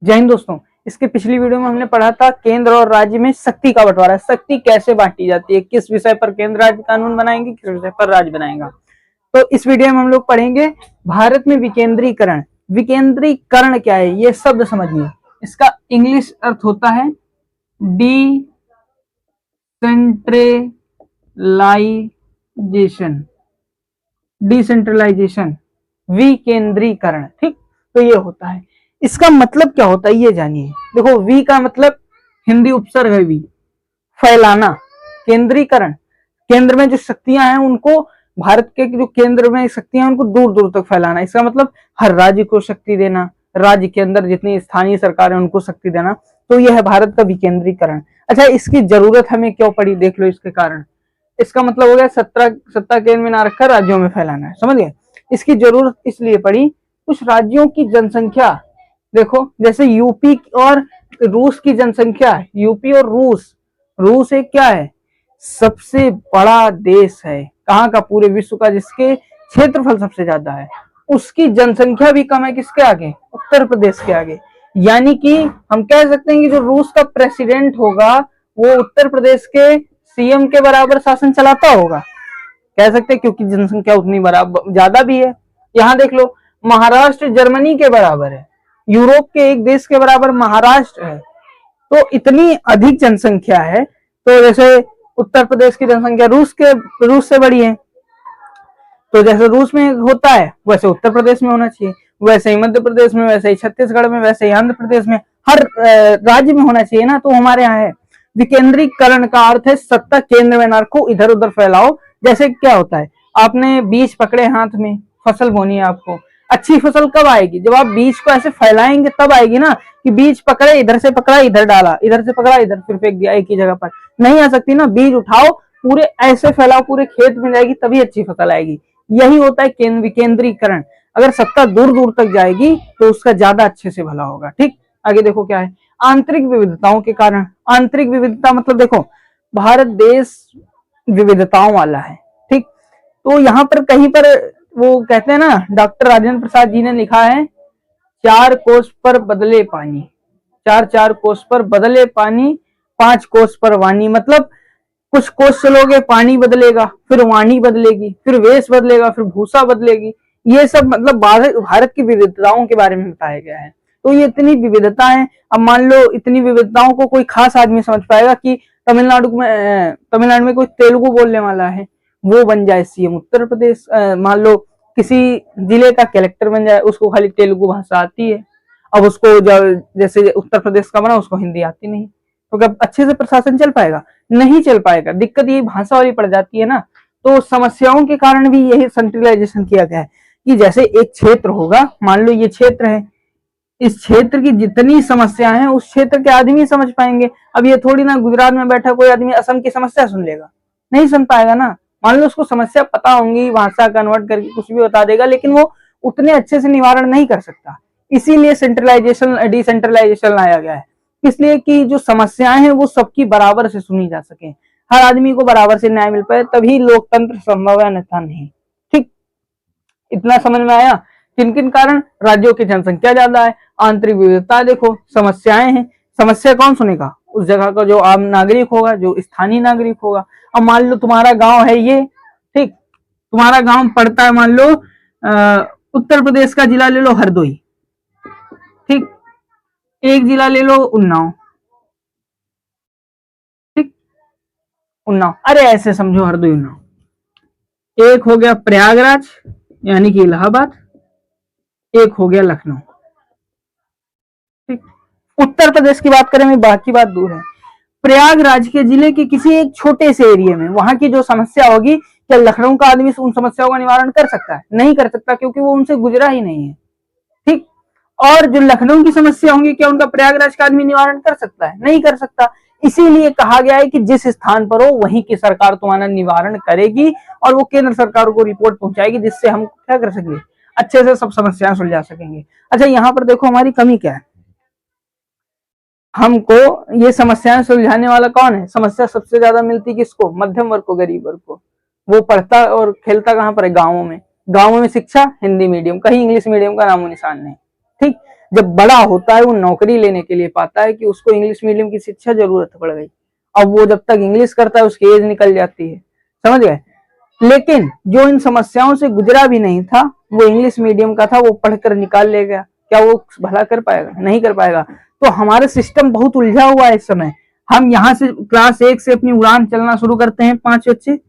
जय हिंद दोस्तों। इसके पिछली वीडियो में हमने पढ़ा था केंद्र और राज्य में शक्ति का बंटवारा, शक्ति कैसे बांटी जाती है, किस विषय पर केंद्र राज्य कानून बनाएंगे, किस विषय पर राज्य बनाएगा। तो इस वीडियो में हम लोग पढ़ेंगे भारत में विकेंद्रीकरण। विकेंद्रीकरण क्या है ये शब्द समझिए। इसका इंग्लिश अर्थ होता है डिसेंट्रलाइजेशन। डिसेंट्रलाइजेशन, विकेंद्रीकरण। ठीक, तो ये होता है। इसका मतलब क्या होता है ये जानिए। देखो, वी का मतलब हिंदी उपसर्ग है वी, फैलाना। केंद्रीकरण, केंद्र में जो शक्तियां हैं उनको, भारत के जो केंद्र में शक्तियां हैं उनको दूर दूर तक फैलाना। इसका मतलब हर राज्य को शक्ति देना, राज्य के अंदर जितनी स्थानीय सरकार है उनको शक्ति देना। तो यह है भारत का विकेंद्रीकरण। अच्छा, इसकी जरूरत हमें क्यों पड़ी देख लो इसके कारण। इसका मतलब हो गया सत्ता केंद्र में ना रखकर राज्यों में फैलाना है, समझ गए। इसकी जरूरत इसलिए पड़ी, कुछ राज्यों की जनसंख्या देखो, जैसे यूपी और रूस की जनसंख्या, यूपी और रूस एक क्या है, सबसे बड़ा देश है। कहाँ का, पूरे विश्व का, जिसके क्षेत्रफल सबसे ज्यादा है। उसकी जनसंख्या भी कम है किसके आगे, उत्तर प्रदेश के आगे। यानी कि हम कह सकते हैं कि जो रूस का प्रेसिडेंट होगा वो उत्तर प्रदेश के सीएम के बराबर शासन चलाता होगा, कह सकते हैं, क्योंकि जनसंख्या उतनी बराबर ज्यादा भी है। यहाँ देख लो, महाराष्ट्र जर्मनी के बराबर है, यूरोप के एक देश के बराबर महाराष्ट्र है। तो इतनी अधिक जनसंख्या है। तो जैसे उत्तर प्रदेश की जनसंख्या रूस से बड़ी है, तो जैसे रूस में होता है वैसे उत्तर प्रदेश में होना चाहिए, वैसे ही मध्य प्रदेश में, वैसे ही छत्तीसगढ़ में, वैसे ही आंध्र प्रदेश में, हर राज्य में होना चाहिए ना। तो हमारे यहाँ है। विकेंद्रीकरण का अर्थ है सत्ता केंद्र में ना रखो, इधर उधर फैलाओ। जैसे क्या होता है, आपने बीज पकड़े हाथ में, फसल बोनी है आपको। अच्छी फसल कब आएगी, जब आप बीज को ऐसे फैलाएंगे तब आएगी ना। कि बीज पकड़े, इधर से पकड़ा इधर डाला, इधर से पकड़ा इधर फिर फेंक दिया, एक ही जगह पर नहीं आ सकती ना। बीज उठाओ, पूरे ऐसे फैलाओ, पूरे खेत में जाएगी, तभी अच्छी फसल आएगी। यही होता है विकेंद्रीकरण। अगर सत्ता दूर दूर तक जाएगी तो उसका ज्यादा अच्छे से भला होगा। ठीक, आगे देखो क्या है, आंतरिक विविधताओं के कारण। आंतरिक विविधता मतलब देखो, भारत देश विविधताओं वाला है। ठीक, तो यहाँ पर कहीं पर वो कहते हैं ना, डॉक्टर राजेंद्र प्रसाद जी ने लिखा है, चार कोस पर बदले पानी, चार कोस पर बदले पानी, पांच कोस पर वाणी। मतलब कुछ कोस चलोगे पानी बदलेगा, फिर वाणी बदलेगी, फिर वेश बदलेगा, फिर भूसा बदलेगी। ये सब मतलब भारत की विविधताओं के बारे में बताया गया है। तो ये इतनी विविधता है। अब मान लो इतनी विविधताओं को कोई खास आदमी समझ पाएगा कि तमिलनाडु में कोई तेलुगु बोलने वाला है, वो बन जाए सीएम उत्तर प्रदेश। मान लो किसी जिले का कलेक्टर बन जाए, उसको खाली तेलुगु भाषा आती है। अब उसको जैसे उत्तर प्रदेश का बना, उसको हिंदी आती नहीं, तो क्या अच्छे से प्रशासन चल पाएगा? नहीं चल पाएगा। दिक्कत ये भाषा वाली पड़ जाती है ना। तो समस्याओं के कारण भी यही सेंट्रलाइजेशन किया गया है कि जैसे एक क्षेत्र होगा, मान लो ये क्षेत्र है, इस क्षेत्र की जितनी समस्या है उस क्षेत्र के आदमी समझ पाएंगे। अब ये थोड़ी ना गुजरात में बैठा कोई आदमी असम की समस्या सुन लेगा, नहीं सुन पाएगा ना। मान लो उसको समस्या पता होंगी, भाषा कन्वर्ट करके कुछ भी बता देगा, लेकिन वो उतने अच्छे से निवारण नहीं कर सकता। इसीलिए सेंट्रलाइजेशन डिसेंट्रलाइजेशन लाया गया है, इसलिए कि जो समस्याएं हैं वो सबकी बराबर से सुनी जा सके, हर आदमी को बराबर से न्याय मिल पाए, तभी लोकतंत्र संभव है, अन्यथा नहीं। ठीक, इतना समझ में आया। किन किन कारण, राज्यों की जनसंख्या ज्यादा है, आंतरिक विविधता देखो, समस्याएं हैं। समस्या कौन सुनेगा? उस जगह का जो आम नागरिक होगा, जो स्थानीय नागरिक होगा। अब मान लो तुम्हारा गांव है ये, ठीक, तुम्हारा गांव पड़ता है, मान लो उत्तर प्रदेश का जिला ले लो हरदोई, ठीक, एक जिला ले लो उन्नाव, ठीक, उन्नाव, अरे ऐसे समझो हरदोई उन्नाव। एक हो गया प्रयागराज यानी कि इलाहाबाद, एक हो गया लखनऊ। ठीक, उत्तर प्रदेश की बात करें, में बाकी बात दूर है। प्रयागराज के जिले के किसी एक छोटे से एरिया में वहां की जो समस्या होगी, क्या लखनऊ का आदमी उन समस्याओं का निवारण कर सकता है? नहीं कर सकता, क्योंकि वो उनसे गुजरा ही नहीं है। ठीक, और जो लखनऊ की समस्या होंगी, क्या उनका प्रयागराज का आदमी निवारण कर सकता है? नहीं कर सकता। इसीलिए कहा गया है कि जिस स्थान पर हो वहीं की सरकार तुम्हारा निवारण करेगी और वो केंद्र सरकार को रिपोर्ट पहुंचाएगी, जिससे हम क्या कर सकेंगे, अच्छे से सब समस्याएं सुलझा सकेंगे। अच्छा, यहाँ पर देखो हमारी कमी क्या है। हमको ये समस्याएं सुलझाने वाला कौन है? समस्या सबसे ज्यादा मिलती किसको? मध्यम वर्ग को, गरीब वर्ग को। वो पढ़ता और खेलता कहाँ पर है? गांवों में। गांवों में शिक्षा हिंदी मीडियम, कहीं इंग्लिश मीडियम का नामो निशान नहीं। ठीक, जब बड़ा होता है वो नौकरी लेने के लिए पाता है कि उसको इंग्लिश मीडियम की शिक्षा जरूरत पड़ गई। अब वो जब तक इंग्लिश करता है उसकी एज निकल जाती है, समझ गए। लेकिन जो इन समस्याओं से गुजरा भी नहीं था, वो इंग्लिश मीडियम का था, वो पढ़कर निकाल लेगा, क्या वो भला कर पाएगा? नहीं कर पाएगा। तो हमारा सिस्टम बहुत उलझा हुआ है इस समय। हम यहाँ से क्लास 1 से अपनी उड़ान चलना शुरू करते हैं, 5 बच्चे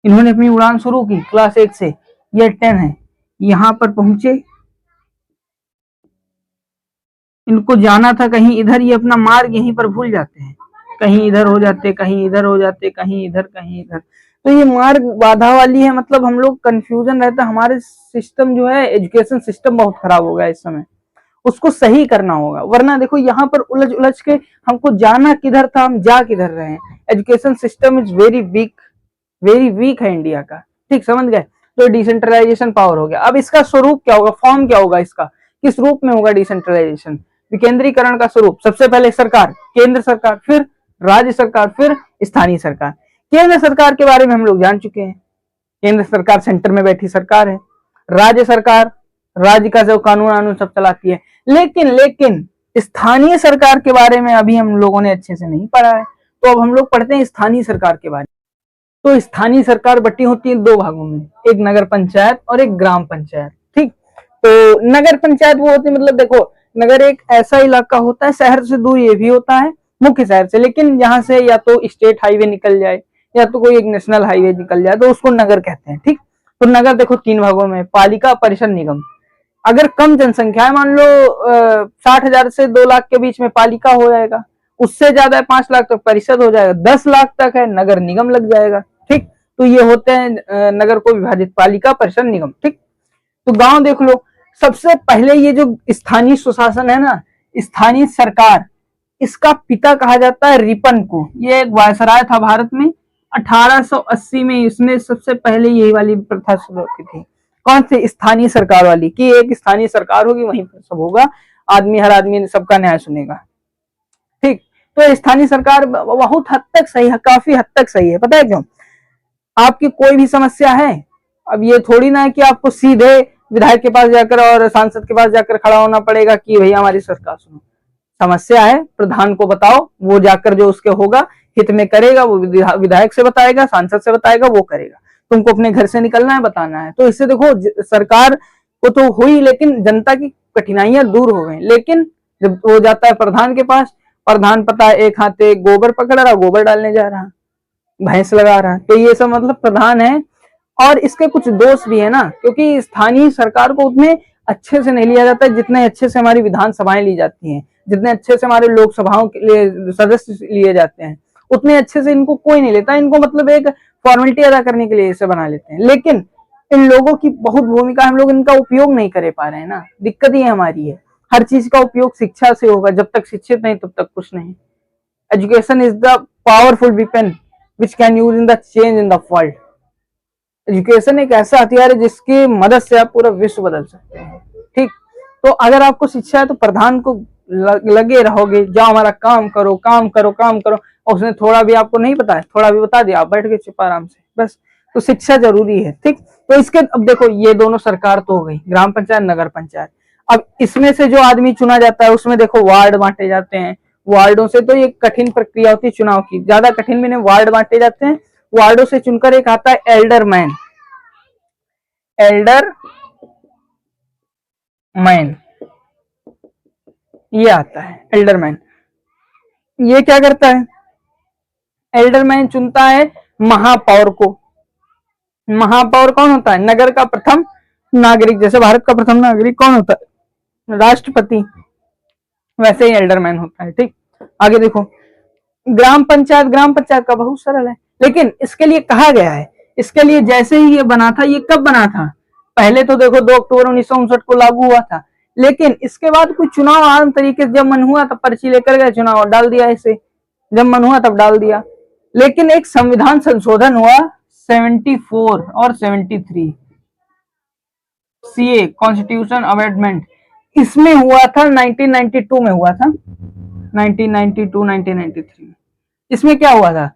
इन्होंने अपनी उड़ान शुरू की क्लास 1 से, ये 10 है, यहाँ पर पहुंचे, इनको जाना था कहीं इधर, ये अपना मार्ग यहीं पर भूल जाते हैं, कहीं इधर हो जाते, कहीं इधर हो जाते, कहीं इधर कहीं इधर। तो ये मार्ग बाधा वाली है, मतलब हम लोग कंफ्यूजन रहता है। हमारे सिस्टम जो है, एजुकेशन सिस्टम बहुत खराब हो गया इस समय, उसको सही करना होगा। वरना देखो यहाँ पर उलझ उलझ के हमको जाना किधर था, हम जा किधर रहे हैं। Education system is very weak है इंडिया का, ठीक, समझ गए। तो डिसेंट्रलाइजेशन पावर हो गया। अब इसका स्वरूप क्या होगा, फॉर्म क्या होगा इसका, किस रूप में होगा डिसेंट्रलाइजेशन? विकेंद्रीकरण का स्वरूप, सबसे पहले सरकार, केंद्र सरकार, फिर राज्य सरकार, फिर स्थानीय सरकार। केंद्र सरकार के बारे में हम लोग जान चुके हैं, केंद्र सरकार सेंटर में बैठी सरकार है। राज्य सरकार राज्य का जो कानून कानून सब चलाती है। लेकिन स्थानीय सरकार के बारे में अभी हम लोगों ने अच्छे से नहीं पढ़ा है, तो अब हम लोग पढ़ते हैं स्थानीय सरकार के बारे में। तो स्थानीय सरकार बटी होती है 2 भागों में, एक नगर पंचायत और एक ग्राम पंचायत, ठीक। तो नगर पंचायत वो होती है, मतलब देखो, नगर एक ऐसा इलाका होता है, शहर से दूर ये भी होता है, मुख्य शहर से, लेकिन यहाँ से या तो स्टेट हाईवे निकल जाए या तो कोई एक नेशनल हाईवे निकल जाए, तो उसको नगर कहते हैं, ठीक। तो नगर देखो 3 भागों में, पालिका, परिषद, निगम। अगर कम जनसंख्या है, मान लो 60,000 से 2 लाख के बीच में पालिका हो जाएगा, उससे ज्यादा है 5 लाख तक परिषद हो जाएगा, 10 लाख तक है नगर निगम लग जाएगा, ठीक। तो ये होते हैं नगर को विभाजित, पालिका, परिषद, निगम, ठीक। तो गांव देख लो, सबसे पहले ये जो स्थानीय सुशासन है ना, स्थानीय सरकार, इसका पिता कहा जाता है रिपन को। ये एक वायसराय था भारत में, 1880 में इसने सबसे पहले यही वाली प्रथा शुरू की थी। कौन सी? स्थानीय सरकार वाली, कि एक स्थानीय सरकार होगी, वहीं पर सब होगा, हर आदमी सबका न्याय सुनेगा, ठीक। तो स्थानीय सरकार बहुत हद तक सही है, काफी हद तक सही है। पता है क्यों? आपकी कोई भी समस्या है, अब ये थोड़ी ना है कि आपको सीधे विधायक के पास जाकर और सांसद के पास जाकर खड़ा होना पड़ेगा कि भैया हमारी सरकार सुनो। समस्या है, प्रधान को बताओ, वो जाकर जो उसके होगा हित में करेगा, वो विधायक से बताएगा, सांसद से बताएगा, वो करेगा। तुमको अपने घर से निकलना है, बताना है। तो इससे देखो, सरकार को तो हुई, लेकिन जनता की कठिनाइयां दूर हो गई। लेकिन जब वो जाता है प्रधान के पास, प्रधान पता है एक हाथे गोबर पकड़ रहा, गोबर डालने जा रहा, भैंस लगा रहा, तो ये सब मतलब प्रधान है। और इसके कुछ दोष भी है ना, क्योंकि स्थानीय सरकार को उतने अच्छे से नहीं लिया जाता है जितने अच्छे से हमारी विधानसभाएं ली जाती हैं, जितने अच्छे से हमारे लोकसभाओं के लिए सदस्य लिए जाते हैं, उतने अच्छे से इनको कोई नहीं लेता। इनको मतलब एक फॉर्मेलिटी अदा करने के लिए इसे बना लेते हैं। लेकिन इन लोगों की बहुत भूमिका, हम लोग इनका उपयोग नहीं कर पा रहे हैं ना, दिक्कत ही हमारी है। हर चीज का उपयोग शिक्षा से होगा, जब तक शिक्षित नहीं तब तक कुछ नहीं। Education is the powerful weapon which can use in the change in the world. Education एक ऐसा हथियार है जिसकी मदद से आप पूरा विश्व बदल सकते हैं, ठीक। तो अगर आपको शिक्षा है तो प्रधान को लगे रहोगे, जाओ हमारा काम करो, काम करो, काम करो, और उसने थोड़ा भी आपको नहीं पता है, थोड़ा भी बता दिया, आप बैठ के चुप आराम से, बस। तो शिक्षा जरूरी है, ठीक। तो इसके अब देखो, ये दोनों सरकार तो हो गई, ग्राम पंचायत, नगर पंचायत। अब इसमें से जो आदमी चुना जाता है, उसमें देखो वार्ड बांटे जाते हैं, वार्डों से तो ये कठिन प्रक्रिया होती है चुनाव की, ज्यादा कठिन में वार्ड बांटे जाते हैं। वार्डों से चुनकर एक आता है एल्डरमैन, ये आता है एल्डरमैन। ये क्या करता है? एल्डरमैन चुनता है महापौर को। महापौर कौन होता है? नगर का प्रथम नागरिक। जैसे भारत का प्रथम नागरिक कौन होता है? राष्ट्रपति। वैसे ही एल्डरमैन होता है, ठीक। आगे देखो, ग्राम पंचायत का बहुत सरल है, लेकिन इसके लिए कहा गया है, इसके लिए जैसे ही ये बना था, ये कब बना था? पहले तो देखो 2 अक्टूबर 1959 को लागू हुआ था, लेकिन इसके बाद कुछ चुनाव आम तरीके से जब मन हुआ तब पर्ची लेकर गए, चुनाव डाल दिया इसे, जब मन हुआ तब डाल दिया। लेकिन एक संविधान संशोधन हुआ 74 और 73, सीए कॉन्स्टिट्यूशन अमेंडमेंट, इसमें हुआ था 1992 में हुआ था, 1992-1993। इसमें क्या हुआ था?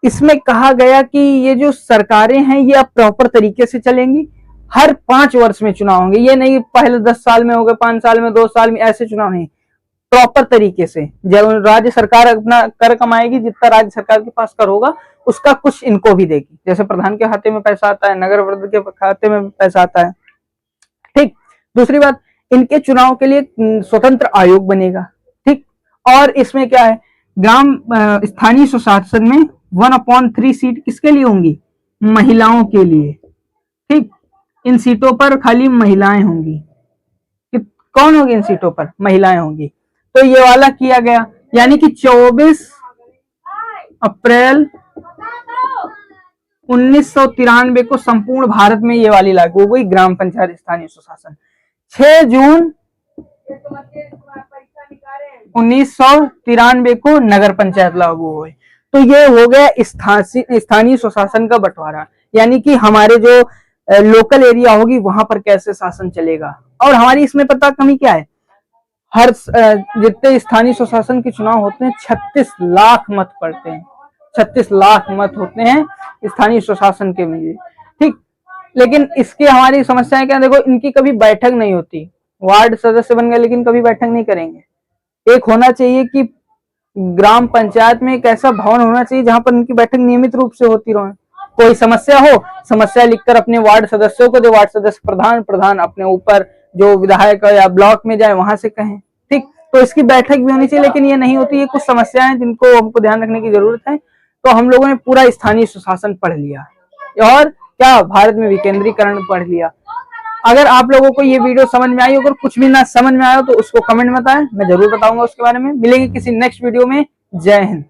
इसमें कहा गया कि ये जो सरकारें हैं ये अब प्रॉपर तरीके से चलेंगी, हर 5 वर्ष में चुनाव होंगे। ये नहीं पहले 10 साल में हो गए, 5 साल में, 2 साल में, ऐसे चुनाव नहीं, प्रॉपर तरीके से। जब राज्य सरकार अपना कर कमाएगी, जितना राज्य सरकार के पास कर होगा उसका कुछ इनको भी देगी। जैसे प्रधान के खाते में पैसा आता है, नगर परिषद के खाते में पैसा आता है, ठीक। दूसरी बात, इनके चुनाव के लिए स्वतंत्र आयोग बनेगा, ठीक। और इसमें क्या है, ग्राम स्थानीय स्वशासन में 1/3 सीट किसके लिए होंगी, महिलाओं के लिए, ठीक। इन सीटों पर खाली महिलाएं होंगी। कौन होगी इन सीटों पर, महिलाएं होंगी। तो ये वाला किया गया, यानी कि 24 अप्रैल 1993 को संपूर्ण भारत में ये वाली लागू हो गई, ग्राम पंचायत स्थानीय स्वशासन। 6 जून 1993 को नगर पंचायत लागू हुए। तो ये हो गया स्थानीय स्वशासन का बंटवारा, यानी कि हमारे जो लोकल एरिया होगी वहां पर कैसे शासन चलेगा। और हमारी इसमें पता कमी क्या है, हर जितने स्थानीय स्वशासन के चुनाव होते हैं 36 लाख मत पड़ते हैं, 36 लाख मत होते हैं स्थानीय स्वशासन के लिए, ठीक। लेकिन इसके हमारी समस्याएं क्या, देखो इनकी कभी बैठक नहीं होती। वार्ड सदस्य बन गए लेकिन कभी बैठक नहीं करेंगे। एक होना चाहिए कि ग्राम पंचायत में एक ऐसा भवन होना चाहिए जहां पर इनकी बैठक नियमित रूप से होती रहे। कोई समस्या हो, समस्या लिखकर अपने वार्ड सदस्यों को दे, वार्ड सदस्य प्रधान अपने ऊपर जो विधायक या ब्लॉक में जाए वहां से कहें, ठीक। तो इसकी बैठक भी होनी चाहिए, लेकिन ये नहीं होती है। कुछ समस्याएं जिनको हमको ध्यान रखने की जरूरत है। तो हम लोगों ने पूरा स्थानीय स्वशासन पढ़ लिया और क्या भारत में विकेंद्रीकरण पढ़ लिया। अगर आप लोगों को ये वीडियो समझ में आई, अगर कुछ भी ना समझ में आया तो उसको कमेंट में बताएं, मैं जरूर बताऊंगा उसके बारे में। मिलेंगे किसी नेक्स्ट वीडियो में। जय हिंद।